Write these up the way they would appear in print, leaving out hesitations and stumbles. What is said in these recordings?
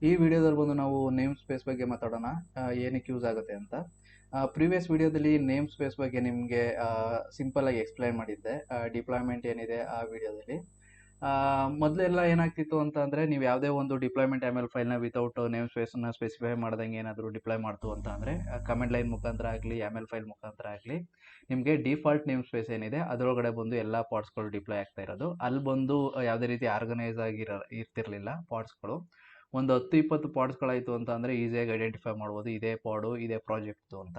ಈ ವಿಡಿಯೋದಲ್ಲಿ ಬಂದು ನಾವು ನೇಮ್ ಸ್ಪೇಸ್ ಬಗ್ಗೆ ಮಾತಾಡೋಣ. ಏನಕ್ಕೆ ಯೂಸ್ ಆಗುತ್ತೆ ಅಂತ. ಪ್ರೀವಿಯಸ್ ವಿಡಿಯೋದಲ್ಲಿ ನೇಮ್ ಸ್ಪೇಸ್ ಬಗ್ಗೆ ನಿಮಗೆ ಸಿಂಪಲ್ ಆಗಿ ಎಕ್ಸ್ಪ್ಲೈನ್ ಮಾಡಿದ್ದೆ. ಡಿಪ್ಲಾಯ್ಮೆಂಟ್ ಏನಿದೆ ಆ ವಿಡಿಯೋದಲ್ಲಿ. ಮೊದಲೆಲ್ಲ ಏನಾಗ್ತಿತ್ತು ಅಂತ ಅಂದರೆ, ನೀವು ಯಾವುದೇ ಒಂದು ಡಿಪ್ಲಾಯ್ಮೆಂಟ್ ML ಫೈಲ್ನ ವಿತೌಟ್ ನೇಮ್ ಸ್ಪೇಸನ್ನು ಸ್ಪೆಸಿಫೈ ಮಾಡ್ದಂಗೆ ಏನಾದರೂ ಡಿಪ್ಲಾಯ್ ಮಾಡ್ತು ಅಂತ ಅಂದರೆ, ಕಮೆಂಟ್ ಲೈನ್ ಮುಖಾಂತರ ಆಗಲಿ ML ಫೈಲ್ ಮುಖಾಂತರ ಆಗಲಿ, ನಿಮಗೆ ಡಿಫಾಲ್ಟ್ ನೇಮ್ ಸ್ಪೇಸ್ ಏನಿದೆ ಅದರೊಳಗಡೆ ಬಂದು ಎಲ್ಲ ಪಾರ್ಟ್ಸ್ಗಳು ಡಿಪ್ಲಾಯ್ ಆಗ್ತಾ ಇರೋದು. ಅಲ್ಲಿ ಬಂದು ಯಾವುದೇ ರೀತಿ ಆರ್ಗನೈಸ್ ಇರ್ತಿರ್ಲಿಲ್ಲ ಪಾರ್ಟ್ಸ್ಗಳು. ಒಂದು 10-20 ಪಾಡ್ಸ್ಗಳಾಯಿತು ಅಂತ ಅಂದರೆ ಈಸಿಯಾಗಿ ಐಡೆಂಟಿಫೈ ಮಾಡ್ಬೋದು, ಇದೇ ಪಾಡು ಇದೇ ಪ್ರಾಜೆಕ್ಟ್ದು ಅಂತ.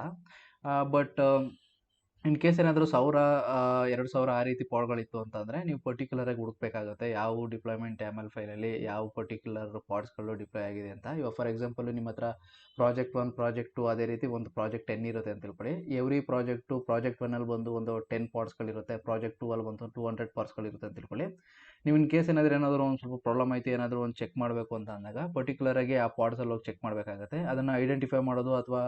ಬಟ್ ಇನ್ ಕೇಸ್ ಏನಾದರೂ 1000 2000 ಆ ರೀತಿ ಪಾಡ್ಗಳಿತ್ತು ಅಂತಂದರೆ ನೀವು ಪರ್ಟಿಕ್ಯುಲರಾಗಿ ಹುಡುಕ್ಬೇಕಾಗುತ್ತೆ ಯಾವ ಡಿಪ್ಲಾಯ್ಮೆಂಟ್ ML ಫೈಲಲ್ಲಿ ಯಾವ ಪರ್ಟಿಕ್ಯುಲರ್ ಪಾಡ್ಸ್ಗಳು ಡಿಪ್ಲಾಯ್ ಆಗಿದೆ ಅಂತ. ಇವಾಗ ಫಾರ್ ಎಕ್ಸಾಂಪಲ್ ನಿಮ್ಮ ಹತ್ರ ಪ್ರಾಜೆಕ್ಟ್ 1 ಪ್ರಾಜೆಕ್ಟ್ 2 ಅದೇ ರೀತಿ ಒಂದು ಪ್ರಾಜೆಕ್ಟ್ 10 ಇರುತ್ತೆ ಅಂತ ತಿಳ್ಕೊಳ್ಳಿ. ಎವ್ರಿ ಪ್ರಾಜೆಕ್ಟ್ 1ಅಲ್ಲಿ ಬಂದು ಒಂದು 10 ಪಾರ್ಟ್ಸ್ಗಳಿರುತ್ತೆ, ಪ್ರಾಜೆಕ್ಟ್ 2 ಅಲ್ಲಿ ಬಂದು 200 ಪಾರ್ಟ್ಸ್ಗಳಿರುತ್ತೆ ಅಂತ ತಿಳ್ಕೊಳ್ಳಿ. ನೀವು ಇನ್ ಕೇಸ್ ಏನಾದರೂ ಒಂದು ಸ್ವಲ್ಪ ಪ್ರಾಬ್ಲಮ್ ಆಯಿತು, ಏನಾದರೂ ಒಂದು ಚೆಕ್ ಮಾಡಬೇಕು ಅಂತ ಅಂದಾಗ ಪರ್ಟಿಕ್ಯುಲರಾಗಿ ಆ ಪಾರ್ಟ್ಸಲ್ಲಿ ಹೋಗಿ ಚೆಕ್ ಮಾಡಬೇಕಾಗುತ್ತೆ. ಅದನ್ನು ಐಡೆಂಟಿಫೈ ಮಾಡೋದು ಅಥವಾ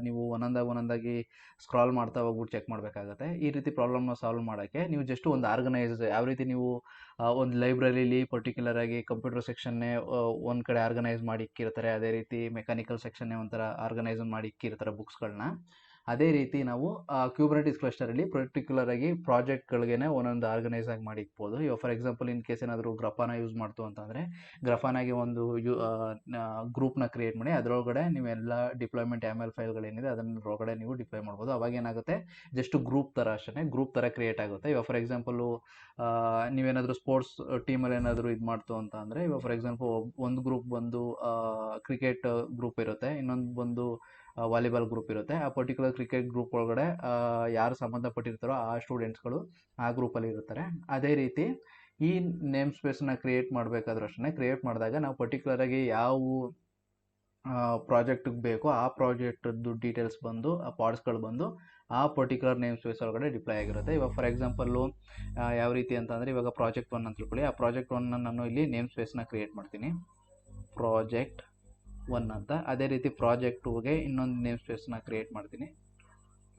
ನೀವು ಒಂದೊಂದಾಗಿ ಸ್ಕ್ರಾಲ್ ಮಾಡ್ತಾ ಹೋಗ್ಬಿಟ್ಟು ಚೆಕ್ ಮಾಡಬೇಕಾಗುತ್ತೆ. ಈ ರೀತಿ ಪ್ರಾಬ್ಲಮ್ನ ಸಾಲ್ವ್ ಮಾಡೋಕ್ಕೆ ನೀವು ಜಸ್ಟ್ ಒಂದು ಆರ್ಗನೈಸ್, ಯಾವ ರೀತಿ ನೀವು ಒಂದು ಲೈಬ್ರರಿಲಿ ಪರ್ಟಿಕ್ಯುಲರಾಗಿ ಕಂಪ್ಯೂಟರ್ ಸೆಕ್ಷನ್ನೇ ಒಂದು ಕಡೆ ಆರ್ಗನೈಸ್ ಮಾಡಿ ಇಕ್ಕಿರ್ತಾರೆ, ಅದೇ ರೀತಿ ಮೆಕ್ಯಾನಿಕಲ್ ಸೆಕ್ಷನ್ನೇ ಒಂಥರ ಆರ್ಗನೈಸ್ ಮಾಡಿ ಇಕ್ಕಿರ್ತಾರೆ ಬುಕ್ಸ್ಗಳನ್ನ. ಅದೇ ರೀತಿ ನಾವು ಕ್ಯೂಬರ್ನೆಟಿಸ್ ಕ್ಲಸ್ಟರಲ್ಲಿ ಪರ್ಟಿಕ್ಯುಲರಾಗಿ ಪ್ರಾಜೆಕ್ಟ್ಗಳಿಗೇನೆ ಒಂದೊಂದು ಆರ್ಗನೈಸ್ ಆಗಿ ಮಾಡಿ ಇಕ್ಬೋದು. ಇವಾಗ ಫಾರ್ ಎಕ್ಸಾಂಪಲ್ ಇನ್ ಕೇಸ್ ಏನಾದರೂ ಗ್ರಫಾನ ಯೂಸ್ ಮಾಡ್ತು ಅಂತಂದರೆ ಗ್ರಫಾನಾಗಿ ಒಂದು ಗ್ರೂಪ್ನ ಕ್ರಿಯೇಟ್ ಮಾಡಿ ಅದರೊಳಗಡೆ ನೀವೆಲ್ಲ ಡಿಪ್ಲಾಯ್ಮೆಂಟ್ ML ಫೈಲ್ಗಳೇನಿದೆ ಅದರೊಳಗಡೆ ನೀವು ಡಿಪ್ಲಾಯ್ ಮಾಡ್ಬೋದು. ಅವಾಗ ಏನಾಗುತ್ತೆ, ಜಸ್ಟ್ ಗ್ರೂಪ್ ಥರ ಅಷ್ಟೇ, ಗ್ರೂಪ್ ಥರ ಕ್ರಿಯೇಟ್ ಆಗುತ್ತೆ. ಇವಾಗ ಫಾರ್ ಎಕ್ಸಾಂಪಲು ನೀವೇನಾದರೂ ಸ್ಪೋರ್ಟ್ಸ್ ಟೀಮಲ್ಲಿ ಏನಾದರೂ ಇದು ಮಾಡ್ತು ಅಂತ ಅಂದರೆ, ಇವಾಗ ಫಾರ್ ಎಕ್ಸಾಂಪಲ್ ಒಂದು ಗ್ರೂಪ್ ಬಂದು ಕ್ರಿಕೆಟ್ ಗ್ರೂಪ್ ಇರುತ್ತೆ, ಇನ್ನೊಂದು ಬಂದು ವಾಲಿಬಾಲ್ ಗ್ರೂಪ್ ಇರುತ್ತೆ. ಆ ಪರ್ಟಿಕ್ಯುಲರ್ ಕ್ರಿಕೆಟ್ ಗ್ರೂಪ್ ಒಳಗಡೆ ಯಾರು ಸಂಬಂಧಪಟ್ಟಿರ್ತಾರೋ ಆ ಸ್ಟೂಡೆಂಟ್ಸ್ಗಳು ಆ ಗ್ರೂಪಲ್ಲಿ ಇರ್ತಾರೆ. ಅದೇ ರೀತಿ ಈ ನೇಮ್ ಸ್ಪೇಸನ್ನ ಕ್ರಿಯೇಟ್ ಮಾಡಬೇಕಾದ್ರೂ ಅಷ್ಟೇ, ಕ್ರಿಯೇಟ್ ಮಾಡಿದಾಗ ನಾವು ಪರ್ಟಿಕ್ಯುಲರಾಗಿ ಯಾವ ಪ್ರಾಜೆಕ್ಟಿಗೆ ಬೇಕೋ ಆ ಪ್ರಾಜೆಕ್ಟದ್ದು ಡೀಟೇಲ್ಸ್ ಬಂದು ಆ ಪಾರ್ಟ್ಸ್ಗಳು ಬಂದು ಆ ಪರ್ಟಿಕ್ಯುಲರ್ ನೇಮ್ ಸ್ಪೇಸ್ ಒಳಗಡೆ ಡಿಪ್ಲಾಯ್ ಆಗಿರುತ್ತೆ. ಇವಾಗ ಫಾರ್ ಎಕ್ಸಾಂಪಲ್ಲು ಯಾವ ರೀತಿ ಅಂತಂದರೆ, ಇವಾಗ ಪ್ರಾಜೆಕ್ಟ್ 1 ಅಂತ ತಿಳ್ಕೊಳ್ಳಿ. ಆ ಪ್ರಾಜೆಕ್ಟ್ 1ನ ನಾನು ಇಲ್ಲಿ ನೇಮ್ ಸ್ಪೇಸ್ನ ಕ್ರಿಯೇಟ್ ಮಾಡ್ತೀನಿ, ಪ್ರಾಜೆಕ್ಟ್ 1 ಅಂತ. ಅದೇ ರೀತಿ ಪ್ರಾಜೆಕ್ಟ್ 2ಗೆ ಇನ್ನೊಂದು ನೇಮ್ ಸ್ಪೇಸ್ನ ಕ್ರಿಯೇಟ್ ಮಾಡ್ತೀನಿ,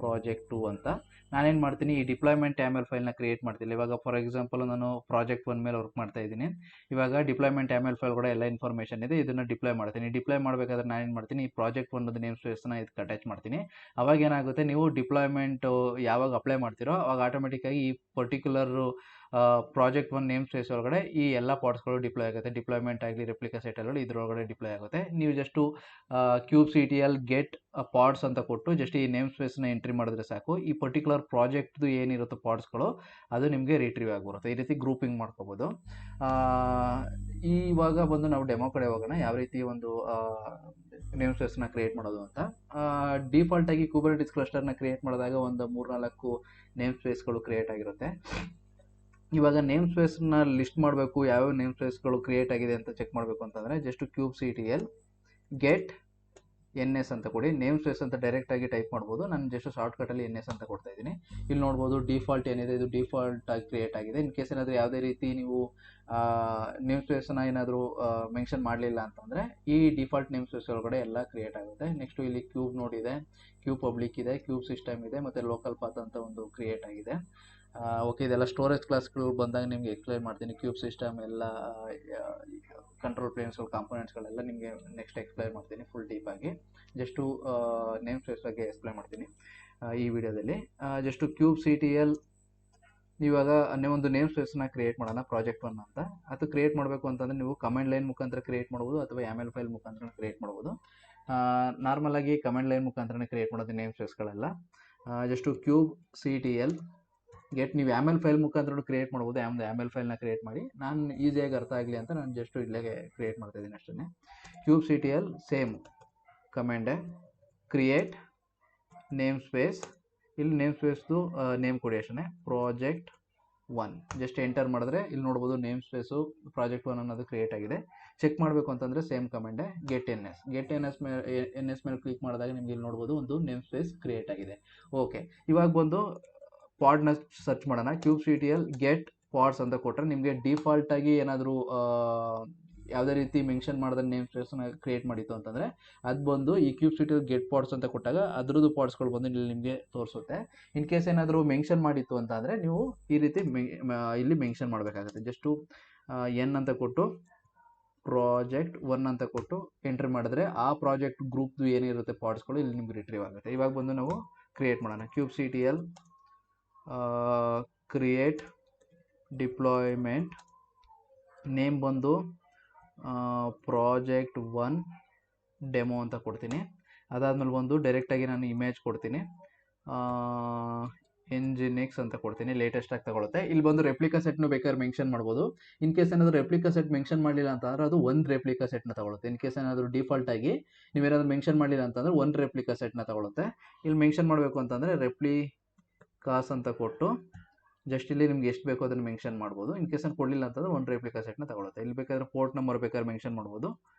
ಪ್ರಾಜೆಕ್ಟ್ 2 ಅಂತ. ನಾನೇನು ಮಾಡ್ತೀನಿ, ಈ ಡಿಪ್ಲಾಯ್ಮೆಂಟ್ ML ಫೈಲ್ನ ಕ್ರಿಯೇಟ್ ಮಾಡ್ತೀನಿ. ಇವಾಗ ಫಾರ್ ಎಕ್ಸಾಂಪಲ್ ನಾನು ಪ್ರಾಜೆಕ್ಟ್ 1 ಮೇಲೆ ವರ್ಕ್ ಮಾಡ್ತಾ ಇದ್ದೀನಿ. ಇವಾಗ ಡಿಪ್ಲಾಯ್ಮೆಂಟ್ ML ಫೈಲ್ ಕೂಡ ಎಲ್ಲ ಇನ್ಫಾರ್ಮೇಷನ್ ಇದೆ, ಇದನ್ನು ಡಿಪ್ಲಾಯ್ ಮಾಡ್ತೀನಿ. ಡಿಪ್ಲಾಯ್ ಮಾಡಬೇಕಾದ್ರೆ ನಾನೇನು ಮಾಡ್ತೀನಿ, ಈ ಪ್ರಾಜೆಕ್ಟ್ 1 ನೇಮ್ ಸ್ಪೇಸ್ನ ಇದಕ್ಕೆ ಅಟ್ಯಾಚ್ ಮಾಡ್ತೀನಿ. ಅವಾಗ ಏನಾಗುತ್ತೆ, ನೀವು ಡಿಪ್ಲಾಯ್ಮೆಂಟ್ ಯಾವಾಗ ಅಪ್ಲೈ ಮಾಡ್ತೀರೋ ಅವಾಗ ಆಟೋಮೆಟಿಕ್ಕಾಗಿ ಈ ಪರ್ಟಿಕ್ಯುಲರ್ ಪ್ರಾಜೆಕ್ಟ್ 1 ನೇಮ್ ಸ್ಪೇಸ್ ಒಳಗಡೆ ಈ ಎಲ್ಲ ಪಾರ್ಟ್ಸ್ಗಳು ಡಿಪ್ಲಾಯ್ ಆಗುತ್ತೆ. ಡಿಪ್ಲಾಯ್ಮೆಂಟ್ ಆಗಲಿ ರೆಪ್ಲಿಕಾ ಸೆಟಲ್ಗಳು ಇದರೊಳಗಡೆ ಡಿಪ್ಲಾಯ್ ಆಗುತ್ತೆ. ನೀವು ಜಸ್ಟು kubectl get ಪಾರ್ಟ್ಸ್ ಅಂತ ಕೊಟ್ಟು ಜಸ್ಟ್ ಈ ನೇಮ್ ಸ್ಪೇಸ್ನ ಎಂಟ್ರಿ ಮಾಡಿದ್ರೆ ಸಾಕು, ಈ ಪರ್ಟಿಕ್ಯುಲರ್ ಪ್ರಾಜೆಕ್ಟ್ದು ಏನಿರುತ್ತೆ ಪಾರ್ಟ್ಸ್ಗಳು ಅದು ನಿಮಗೆ ರಿಟ್ರೀವ್ ಆಗಿಬರುತ್ತೆ. ಈ ರೀತಿ ಗ್ರೂಪಿಂಗ್ ಮಾಡ್ಕೋಬೋದು. ಇವಾಗ ಬಂದು ನಾವು ಡೆಮೋ ಕಡೆ ಹೋಗೋಣ, ಯಾವ ರೀತಿ ಒಂದು ನೇಮ್ ಸ್ಪೇಸ್ನ ಕ್ರಿಯೇಟ್ ಮಾಡೋದು ಅಂತ. ಡಿಫಾಲ್ಟಾಗಿ ಕುಬರ್ನೆಟಿಸ್ ಕ್ಲಸ್ಟರ್ನ ಕ್ರಿಯೇಟ್ ಮಾಡಿದಾಗ ಒಂದು 3-4 ನೇಮ್ ಸ್ಪೇಸ್ಗಳು ಕ್ರಿಯೇಟ್ ಆಗಿರುತ್ತೆ. ಇವಾಗ ನೇಮ್ ಸ್ಪೇಸ್ನ ಲಿಸ್ಟ್ ಮಾಡಬೇಕು, ಯಾವ್ಯಾವ ನೇಮ್ ಸ್ಪೇಸ್ಗಳು ಕ್ರಿಯೇಟ್ ಆಗಿದೆ ಅಂತ ಚೆಕ್ ಮಾಡಬೇಕು ಅಂತಂದರೆ ಜಸ್ಟ್ kubectl get NS ಅಂತ ಕೊಡಿ. ನೇಮ್ ಸ್ಪೇಸ್ ಅಂತ ಡೈರೆಕ್ಟಾಗಿ ಟೈಪ್ ಮಾಡ್ಬೋದು, ನಾನು ಜಸ್ಟ್ ಶಾರ್ಟ್ಕಟಲ್ಲಿ NS ಅಂತ ಕೊಡ್ತಾ ಇದ್ದೀನಿ. ಇಲ್ಲಿ ನೋಡ್ಬೋದು ಡಿಫಾಲ್ಟ್ ಏನಿದೆ ಇದು ಡಿಫಾಲ್ಟ್ ಆಗಿ ಕ್ರಿಯೇಟ್ ಆಗಿದೆ. ಇನ್ ಕೇಸ್ ಏನಾದರೂ ಯಾವುದೇ ರೀತಿ ನೀವು ನೇಮ್ ಸ್ಪೇಸ್ನ ಏನಾದರೂ ಮೆನ್ಷನ್ ಮಾಡಲಿಲ್ಲ ಅಂತಂದರೆ ಈ ಡಿಫಾಲ್ಟ್ ನೇಮ್ ಸ್ಪೇಸ್ ಒಳಗಡೆ ಎಲ್ಲ ಕ್ರಿಯೇಟ್ ಆಗುತ್ತೆ. ನೆಕ್ಸ್ಟು ಇಲ್ಲಿ ಕ್ಯೂಬ್ ನೋಡ್ ಇದೆ, ಕ್ಯೂಬ್ ಪಬ್ಲಿಕ್ ಇದೆ, ಕ್ಯೂಬ್ ಸಿಸ್ಟಮ್ ಇದೆ, ಮತ್ತು ಲೋಕಲ್ ಪಾತ್ ಅಂತ ಒಂದು ಕ್ರಿಯೇಟ್ ಆಗಿದೆ. ಓಕೆ, ಇದೆಲ್ಲ ಸ್ಟೋರೇಜ್ ಕ್ಲಾಸ್ಗಳು ಬಂದಾಗ ನಿಮಗೆ ಎಕ್ಸ್ಪ್ಲೈನ್ ಮಾಡ್ತೀನಿ. ಕ್ಯೂಬ್ ಸಿಸ್ಟಮ್ ಎಲ್ಲ ಕಂಟ್ರೋಲ್ ಪ್ಲೇನ್ಸ್ಗಳು ಕಾಂಪೋನೆಂಟ್ಸ್ಗಳೆಲ್ಲ ನಿಮಗೆ ನೆಕ್ಸ್ಟ್ ಎಕ್ಸ್ಪ್ಲೈನ್ ಮಾಡ್ತೀನಿ ಫುಲ್ ಡೀಪಾಗಿ. ಜಸ್ಟು ನೇಮ್ ಸ್ಪೇಸ್ ಬಗ್ಗೆ ಎಕ್ಸ್ಪ್ಲೈನ್ ಮಾಡ್ತೀನಿ ಈ ವಿಡಿಯೋದಲ್ಲಿ. ಜಸ್ಟು kubectl ಇವಾಗ ಒಂದು ನೇಮ್ ಸ್ಪೇಸ್ನ ಕ್ರಿಯೇಟ್ ಮಾಡೋಣ, ಪ್ರಾಜೆಕ್ಟ್ 1 ಅಂತ. ಅದು ಕ್ರಿಯೇಟ್ ಮಾಡಬೇಕು ಅಂತಂದರೆ ನೀವು ಕಮೆಂಟ್ ಲೈನ್ ಮುಖಾಂತರ ಕ್ರಿಯೇಟ್ ಮಾಡ್ಬೋದು ಅಥವಾ ML ಫೈಲ್ ಮುಖಾಂತರ ಕ್ರಿಯೇಟ್ ಮಾಡ್ಬೋದು. ನಾರ್ಮಲಾಗಿ ಕಮೆಂಟ್ ಲೈನ್ ಮುಖಾಂತರನೇ ಕ್ರಿಯೇಟ್ ಮಾಡೋದು ನೇಮ್ ಸ್ಪೇಸ್ಗಳೆಲ್ಲ. ಜಸ್ಟು kubectl ಗೆಟ್, ನೀವು ML ಫೈಲ್ ಮುಖಾಂತರ ಕ್ರಿಯೇಟ್ ಮಾಡ್ಬೋದು. ML ಫೈಲ್ನ ಕ್ರಿಯೇಟ್ ಮಾಡಿ, ನಾನು ಈಸಿಯಾಗಿ ಅರ್ಥ ಆಗಲಿ ಅಂತ ನಾನು ಜಸ್ಟ್ ಇಲ್ಲೇ ಕ್ರಿಯೇಟ್ ಮಾಡ್ತಾ ಇದ್ದೀನಿ ಅಷ್ಟೇ. kubectl ಸೇಮ್ ಕಮೆಂಡೆ ಕ್ರಿಯೇಟ್ ನೇಮ್ ಸ್ಪೇಸ್, ಇಲ್ಲಿ ನೇಮ್ ಸ್ಪೇಸ್ದು ನೇಮ್ ಕೊಡಿ ಅಷ್ಟೇ, ಪ್ರಾಜೆಕ್ಟ್ 1. ಜಸ್ಟ್ ಎಂಟರ್ ಮಾಡಿದ್ರೆ ಇಲ್ಲಿ ನೋಡ್ಬೋದು ನೇಮ್ ಸ್ಪೇಸು ಪ್ರಾಜೆಕ್ಟ್ 1 ಅನ್ನೋದು ಕ್ರಿಯೇಟ್ ಆಗಿದೆ. ಚೆಕ್ ಮಾಡಬೇಕು ಅಂತಂದರೆ ಸೇಮ್ ಕಮೆಂಡೆ ಗೆಟ್ NS ಮೇಲೆ ಕ್ಲಿಕ್ ಮಾಡಿದಾಗ ನಿಮ್ಗೆ ಇಲ್ಲಿ ನೋಡ್ಬೋದು ಒಂದು ನೇಮ್ ಸ್ಪೇಸ್ ಕ್ರಿಯೇಟ್ ಆಗಿದೆ. ಓಕೆ, ಇವಾಗ ಬಂದು ಪಾಡ್ನ ಸರ್ಚ್ ಮಾಡೋಣ. kubectl get ಪಾಡ್ಸ್ ಅಂತ ಕೊಟ್ಟರೆ ನಿಮಗೆ ಡಿಫಾಲ್ಟಾಗಿ ಏನಾದರೂ ಯಾವುದೇ ರೀತಿ ಮೆನ್ಷನ್ ಮಾಡಿದ ನೇಮ್ ಸ್ಪೇಸ್ನ ಕ್ರಿಯೇಟ್ ಮಾಡಿತ್ತು ಅಂತಂದರೆ ಅದು ಬಂದು ಈ kubectl get ಪಾಡ್ಸ್ ಅಂತ ಕೊಟ್ಟಾಗ ಅದ್ರದ್ದು ಪಾಡ್ಸ್ಗಳು ಬಂದು ಇಲ್ಲಿ ನಿಮಗೆ ತೋರಿಸುತ್ತೆ. ಇನ್ ಕೇಸ್ ಏನಾದರೂ ಮೆನ್ಷನ್ ಮಾಡಿತ್ತು ಅಂತ ಅಂದರೆ ನೀವು ಈ ರೀತಿ ಇಲ್ಲಿ ಮೆನ್ಷನ್ ಮಾಡಬೇಕಾಗುತ್ತೆ. ಜಸ್ಟು N ಅಂತ ಕೊಟ್ಟು ಪ್ರಾಜೆಕ್ಟ್ 1 ಅಂತ ಕೊಟ್ಟು ಎಂಟರ್ ಮಾಡಿದ್ರೆ ಆ ಪ್ರಾಜೆಕ್ಟ್ ಗ್ರೂಪ್ದು ಏನಿರುತ್ತೆ ಪಾರ್ಟ್ಸ್ಗಳು ಇಲ್ಲಿ ನಿಮ್ಗೆ ರಿಟ್ರೀವ್ ಆಗುತ್ತೆ. ಇವಾಗ ಬಂದು ನಾವು ಕ್ರಿಯೇಟ್ ಮಾಡೋಣ. kubectl ಕ್ರಿಯೇಟ್ ಡಿಪ್ಲಾಯ್ಮೆಂಟ್, ನೇಮ್ ಬಂದು ಪ್ರಾಜೆಕ್ಟ್ 1 ಡೆಮೋ ಅಂತ ಕೊಡ್ತೀನಿ. ಅದಾದ್ಮೇಲೆ ಬಂದು ಡೈರೆಕ್ಟಾಗಿ ನಾನು ಇಮೇಜ್ ಕೊಡ್ತೀನಿ, Nginx ಅಂತ ಕೊಡ್ತೀನಿ, ಲೇಟೆಸ್ಟ್ ಆಗಿ ತಗೊಳುತ್ತೆ. ಇಲ್ಲಿ ಬಂದು ರೆಪ್ಲಿಕಾ ಸೆಟ್ನು ಬೇಕಾದ್ರೆ ಮೆನ್ಷನ್ ಮಾಡ್ಬೋದು. ಇನ್ ಕೇಸ್ ಏನಾದರೂ ರೆಪ್ಲಿಕಾ ಸೆಟ್ ಮೆನ್ಷನ್ ಮಾಡಲಿಲ್ಲ ಅಂತಂದ್ರೆ ಅದು ಒಂದು ರೆಪ್ಲಿಕಾ ಸೆಟ್ನ ತಗೊಳುತ್ತೆ. ಇನ್ ಕೇಸ್ ಏನಾದರೂ ಡಿಫಾಲ್ಟ್ ಆಗಿ ನೀವೇನಾದರೂ ಮೆನ್ಷನ್ ಮಾಡಲಿಲ್ಲ ಅಂತಂದ್ರೆ ಒಂದು ರೆಪ್ಲಿಕಾ ಸೆಟ್ನ ತಗೊಳುತ್ತೆ. ಇಲ್ಲಿ ಮೆನ್ಷನ್ ಮಾಡಬೇಕು ಅಂತಂದರೆ ರೆಪ್ಲಿಕಾಸ್ ಅಂತ ಕೊಟ್ಟು ಜಸ್ಟ್ ಇಲ್ಲಿ ನಿಮ್ಗೆ ಎಷ್ಟು ಬೇಕೋ ಅದನ್ನು ಮೆನ್ಷನ್ ಮಾಡ್ಬೋದು. ಇನ್ ಕೇಸ್ ಕೊಡಲಿಲ್ಲ ಅಂತಂದ್ರೆ ಒಂದು ರೆಪ್ಲಿಕಾ ಸೆಟ್ನ ತಗೊಳುತ್ತೆ. ಇಲ್ಲಿ ಬೇಕಾದ್ರೆ ಪೋರ್ಟ್ ನಂಬರ್ ಬೇಕಾದ್ರೆ ಮೆನ್ಷನ್ ಮಾಡ್ಬೋದು,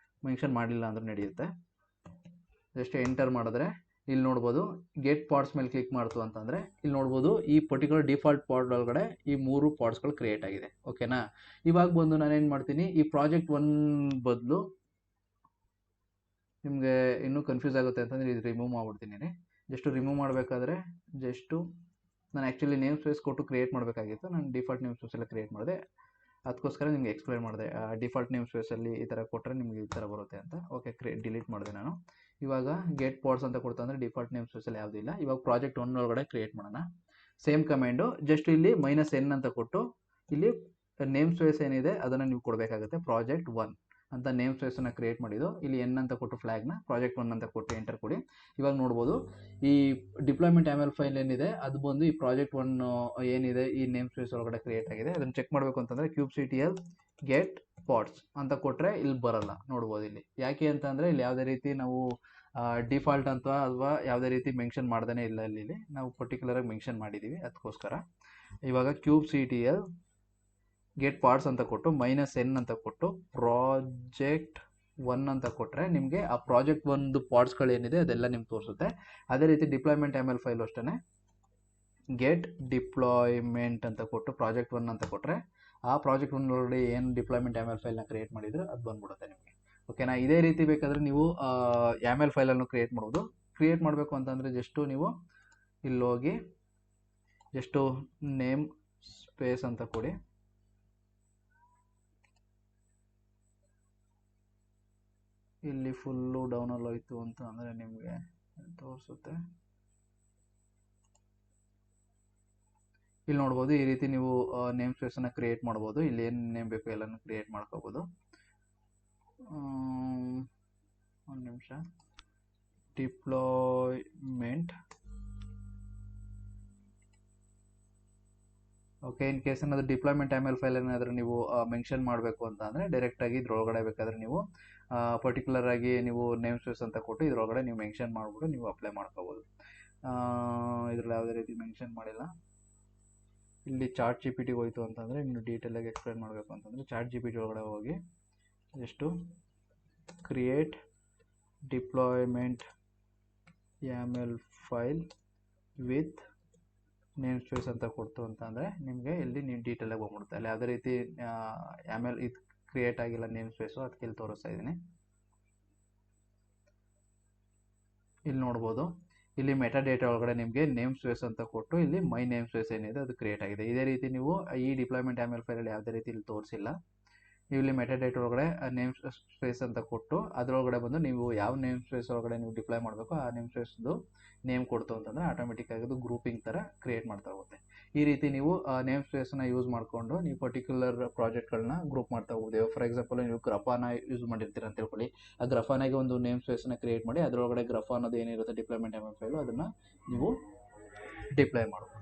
ಮೆನ್ಷನ್ ಮಾಡಲಿಲ್ಲ ಅಂದ್ರೆ ನಡೆಯುತ್ತೆ. ಜಸ್ಟ್ ಎಂಟರ್ ಮಾಡಿದ್ರೆ ಇಲ್ಲಿ ನೋಡ್ಬೋದು ಗೆಟ್ ಪಾರ್ಟ್ಸ್ ಮೇಲೆ ಕ್ಲಿಕ್ ಮಾಡ್ತು ಅಂತಂದರೆ ಇಲ್ಲಿ ನೋಡ್ಬೋದು ಈ ಪರ್ಟಿಕ್ಯುಲರ್ ಡಿಫಾಲ್ಟ್ ಪಾರ್ಟ್ ಒಳಗಡೆ ಈ 3 ಪಾರ್ಟ್ಸ್ಗಳು ಕ್ರಿಯೇಟ್ ಆಗಿದೆ. ಓಕೆನಾ. ಇವಾಗ ಬಂದು ನಾನೇನು ಮಾಡ್ತೀನಿ, ಈ ಪ್ರಾಜೆಕ್ಟ್ 1 ಬದಲು ನಿಮಗೆ ಇನ್ನೂ ಕನ್ಫ್ಯೂಸ್ ಆಗುತ್ತೆ ಅಂತಂದರೆ ಇದು ರಿಮೂವ್ ಮಾಡ್ಬಿಡ್ತೀನಿ. ಜಸ್ಟ್ ರಿಮೂವ್ ಮಾಡಬೇಕಾದ್ರೆ ನಾನು ಆ್ಯಕ್ಚುಲಿ ನೇಮ್ ಸ್ಪೇಸ್ ಕೊಟ್ಟು ಕ್ರಿಯೇಟ್ ಮಾಡಬೇಕಾಗಿತ್ತು. ನಾನು ಡಿಫಾಲ್ಟ್ ನೇಮ್ ಸ್ಪೇಸ್ ಎಲ್ಲ ಕ್ರಿಯೇಟ್ ಮಾಡಿದೆ, ಅದಕ್ಕೋಸ್ಕರ ನಿಮಗೆ ಎಕ್ಸ್ಪ್ಲೈನ್ ಮಾಡಿದೆ. ಡಿಫಾಲ್ಟ್ ನೇಮ್ ಸ್ಪೇಸಲ್ಲಿ ಈ ಥರ ಕೊಟ್ಟರೆ ನಿಮಗೆ ಈ ಥರ ಬರುತ್ತೆ ಅಂತ. ಓಕೆ, ಡಿಲೀಟ್ ಮಾಡಿದೆ ನಾನು. ಇವಾಗ ಗೆಟ್ ಪಾರ್ಟ್ಸ್ ಅಂತ ಕೊಡ್ತಾ ಅಂದರೆ ಡಿಫಾಲ್ಟ್ ನೇಮ್ ಸ್ಪೇಸಲ್ಲಿ ಯಾವುದೂ ಇಲ್ಲ. ಇವಾಗ ಪ್ರಾಜೆಕ್ಟ್ 1 ಒಳಗಡೆ ಕ್ರಿಯೇಟ್ ಮಾಡೋಣ. ಸೇಮ್ ಕಮೆಂಡು, ಜಸ್ಟ್ ಇಲ್ಲಿ -n ಅಂತ ಕೊಟ್ಟು ಇಲ್ಲಿ ನೇಮ್ ಸ್ಪೇಸ್ ಏನಿದೆ ಅದನ್ನು ನೀವು ಕೊಡಬೇಕಾಗುತ್ತೆ. ಪ್ರಾಜೆಕ್ಟ್ 1 ಅಂತ ನೇಮ್ ಸ್ಪೇಸನ್ನು ಕ್ರಿಯೇಟ್ ಮಾಡಿದ್ದು, ಇಲ್ಲಿ n ಅಂತ ಕೊಟ್ಟು ಫ್ಲ್ಯಾಗ್ನ ಪ್ರಾಜೆಕ್ಟ್ 1 ಅಂತ ಕೊಟ್ಟು ಎಂಟರ್ ಕೊಡಿ. ಇವಾಗ ನೋಡ್ಬೋದು ಈ ಡಿಪ್ಲಾಯ್ಮೆಂಟ್ YAML ಫೈಲ್ ಏನಿದೆ ಅದು ಬಂದು ಈ ಪ್ರಾಜೆಕ್ಟ್ 1 ಏನಿದೆ ಈ ನೇಮ್ ಸ್ಪೇಸ್ ಒಳಗಡೆ ಕ್ರಿಯೇಟ್ ಆಗಿದೆ. ಅದನ್ನು ಚೆಕ್ ಮಾಡಬೇಕು ಅಂತಂದರೆ kubectl ಗೆಟ್ ಪಾರ್ಟ್ಸ್ ಅಂತ ಕೊಟ್ಟರೆ ಇಲ್ಲಿ ಬರಲ್ಲ. ನೋಡ್ಬೋದು ಇಲ್ಲಿ ಯಾಕೆ ಅಂತಂದರೆ ಇಲ್ಲಿ ಯಾವುದೇ ರೀತಿ ನಾವು ಡಿಫಾಲ್ಟ್ ಅಂತ ಅಥವಾ ಯಾವುದೇ ರೀತಿ ಮೆನ್ಷನ್ ಮಾಡ್ದೇ ಇಲ್ಲ. ಇಲ್ಲಿ ನಾವು ಪರ್ಟಿಕ್ಯುಲರಾಗಿ ಮೆನ್ಷನ್ ಮಾಡಿದ್ದೀವಿ, ಅದಕ್ಕೋಸ್ಕರ. ಇವಾಗ kubectl ಗೆಟ್ ಪಾರ್ಟ್ಸ್ ಅಂತ ಕೊಟ್ಟು -n ಅಂತ ಕೊಟ್ಟು ಪ್ರಾಜೆಕ್ಟ್ 1 ಅಂತ ಕೊಟ್ಟರೆ ನಿಮಗೆ ಆ ಪ್ರಾಜೆಕ್ಟ್ 1 ಪಾರ್ಟ್ಸ್ಗಳು ಏನಿದೆ ಅದೆಲ್ಲ ನಿಮ್ಗೆ ತೋರಿಸುತ್ತೆ. ಅದೇ ರೀತಿ ಡಿಪ್ಲಾಯ್ಮೆಂಟ್ YAML ಫೈಲು ಅಷ್ಟೇ ಗೆಟ್ ಡಿಪ್ಲಾಯ್ಮೆಂಟ್ ಅಂತ ಕೊಟ್ಟು ಪ್ರಾಜೆಕ್ಟ್ 1 ಅಂತ ಕೊಟ್ಟರೆ ಆ ಪ್ರಾಜೆಕ್ಟ್ 1 ಒಳಗಡೆ ಏನು ಡಿಪ್ಲಾಯ್ಮೆಂಟ್ YAML ಫೈಲ್ನ ಕ್ರಿಯೇಟ್ ಮಾಡಿದ್ರೆ ಅದು ಬಂದ್ಬಿಡುತ್ತೆ ನಿಮಗೆ. ಓಕೆನಾ. ಇದೇ ರೀತಿ ಬೇಕಾದರೆ ನೀವು YAML ಫೈಲನ್ನು ಕ್ರಿಯೇಟ್ ಮಾಡ್ಬೋದು. ಕ್ರಿಯೇಟ್ ಮಾಡಬೇಕು ಅಂತಂದರೆ ಜಸ್ಟು ನೀವು ಇಲ್ಲಿ ಹೋಗಿ ಜಸ್ಟು ನೇಮ್ ಸ್ಪೇಸ್ ಅಂತ ಕೊಡಿ. ಇಲ್ಲಿ ಫುಲ್ಲು ಡೌನಲ್ಲಿ ಹೋಯ್ತು ಅಂತ ಅಂದರೆ ನಿಮಗೆ ತೋರಿಸುತ್ತೆ. ಇಲ್ಲಿ ನೋಡ್ಬೋದು ಈ ರೀತಿ ನೀವು ನೇಮ್ ಸ್ಪೇಸನ್ನು ಕ್ರಿಯೇಟ್ ಮಾಡ್ಬೋದು. ಇಲ್ಲಿ ಏನು ನೇಮ್ ಬೇಕು ಎಲ್ಲನೂ ಕ್ರಿಯೇಟ್ ಮಾಡ್ಕೋಬೋದು. ಒಂದು ನಿಮಿಷ. ಡಿಪ್ಲಾಯ್ಮೆಂಟ್. ಓಕೆ, ಇನ್ ಕೇಸ್ ಏನಾದರೂ ಡಿಪ್ಲಾಯ್ಮೆಂಟ್ YAML ಫೈಲ್ ಏನಾದರೂ ನೀವು ಮೆನ್ಷನ್ ಮಾಡಬೇಕು ಅಂತ ಅಂದರೆ ಡೈರೆಕ್ಟಾಗಿ ಇದ್ರೊಳಗಡೆ ಬೇಕಾದರೆ ನೀವು ಪರ್ಟಿಕ್ಯುಲರ್ ಆಗಿ ನೀವು ನೇಮ್ ಸ್ಪೇಸ್ ಅಂತ ಕೊಟ್ಟು ಇದ್ರೊಳಗಡೆ ನೀವು ಮೆನ್ಷನ್ ಮಾಡಿಬಿಟ್ಟು ನೀವು ಅಪ್ಲೈ ಮಾಡ್ಕೋಬೋದು. ಇದ್ರಲ್ಲಿ ಯಾವುದೇ ರೀತಿ ಮೆನ್ಷನ್ ಮಾಡಿಲ್ಲ. ಇಲ್ಲಿ ಚಾಟ್ GPT ಹೋಯಿತು ಅಂತಂದರೆ ಇನ್ನು ಡೀಟೇಲಾಗಿ ಎಕ್ಸ್ಪ್ಲೈನ್ ಮಾಡಬೇಕು ಅಂತಂದರೆ ಚಾಟ್ GPT ಒಳಗಡೆ ಹೋಗಿ ಎಷ್ಟು create deployment YAML file with name space ಅಂತ ಕೊಡ್ತು ಅಂತಂದರೆ ನಿಮಗೆ ಇಲ್ಲಿ ನೀವು ಡೀಟೇಲಾಗಿ ಬಂದ್ಬಿಡುತ್ತೆ. ಅಲ್ಲಿ ಯಾವುದೇ ರೀತಿ YAML ಇದು ಕ್ರಿಯೇಟ್ ಆಗಿಲ್ಲ ನೇಮ್ ಸ್ಪೇಸು, ಅದಕ್ಕೆ ಇಲ್ಲಿ ತೋರಿಸ್ತಾ ಇದ್ದೀನಿ. ಇಲ್ಲಿ ನೋಡ್ಬೋದು ಇಲ್ಲಿ ಮೆಟಾ ಡೇಟಾ ಒಳಗಡೆ ನಿಮಗೆ ನೇಮ್ ಸ್ಪೇಸ್ ಅಂತ ಕೊಟ್ಟು ಇಲ್ಲಿ ಮೈ ನೇಮ್ ಸ್ಪೇಸ್ ಏನಿದೆ ಅದು ಕ್ರಿಯೇಟ್ ಆಗಿದೆ. ಇದೇ ರೀತಿ ನೀವು ಈ ಡಿಪ್ಲಾಯ್ಮೆಂಟ್ YAML ಫೈಲಲ್ಲಿ ಯಾವುದೇ ರೀತಿ ಇಲ್ಲಿ ತೋರಿಸಿಲ್ಲ. ನೀವು ಇಲ್ಲಿ ಮೆಟಾ ಡೇಟಾ ಒಳಗಡೆ ನೇಮ್ ಸ್ಪೇಸ್ ಅಂತ ಕೊಟ್ಟು ಅದರೊಳಗಡೆ ಬಂದು ನೀವು ಯಾವ ನೇಮ್ ಸ್ಪೇಸ್ ಒಳಗಡೆ ನೀವು ಡಿಪ್ಲಾಯ್ ಮಾಡಬೇಕು ಆ ನೇಮ್ ಸ್ಪೇಸ್ದು ನೇಮ್ ಕೊಡ್ತು ಅಂತಂದರೆ ಆಟೋಮೆಟಿಕ್ ಆಗಿ ಅದು ಗ್ರೂಪಿಂಗ್ ಥರ ಕ್ರಿಯೇಟ್ ಮಾಡ್ತಾ ಹೋಗುತ್ತೆ. ಈ ರೀತಿ ನೀವು ನೇಮ್ ಸ್ಪೇಸನ್ನ ಯೂಸ್ ಮಾಡಿಕೊಂಡು ನೀವು ಪರ್ಟಿಕ್ಯುಲರ್ ಪ್ರಾಜೆಕ್ಟ್ಗಳನ್ನ ಗ್ರೂಪ್ ಮಾಡ್ತಾ ಹೋಗ್ಬೋದು. ಫಾರ್ ಎಕ್ಸಾಂಪಲ್ ನೀವು ಗ್ರಫಾನ ಯೂಸ್ ಮಾಡಿರ್ತೀರ ಅಂತ ಹೇಳ್ಕೊಳ್ಳಿ. ಆ ಗ್ರಫಾನಾಗೆ ಒಂದು ನೇಮ್ ಸ್ಪೇಸನ್ನ ಕ್ರಿಯೇಟ್ ಮಾಡಿ ಅದರೊಳಗಡೆ ಗ್ರಫಾ ಅನ್ನೋದು ಏನಿರುತ್ತೆ ಡಿಪ್ಲಾಯ್ಮೆಂಟ್ YAML ಫೈಲು ಅದನ್ನು ನೀವು ಡಿಪ್ಲಾಯ್ ಮಾಡ್ಬೋದು.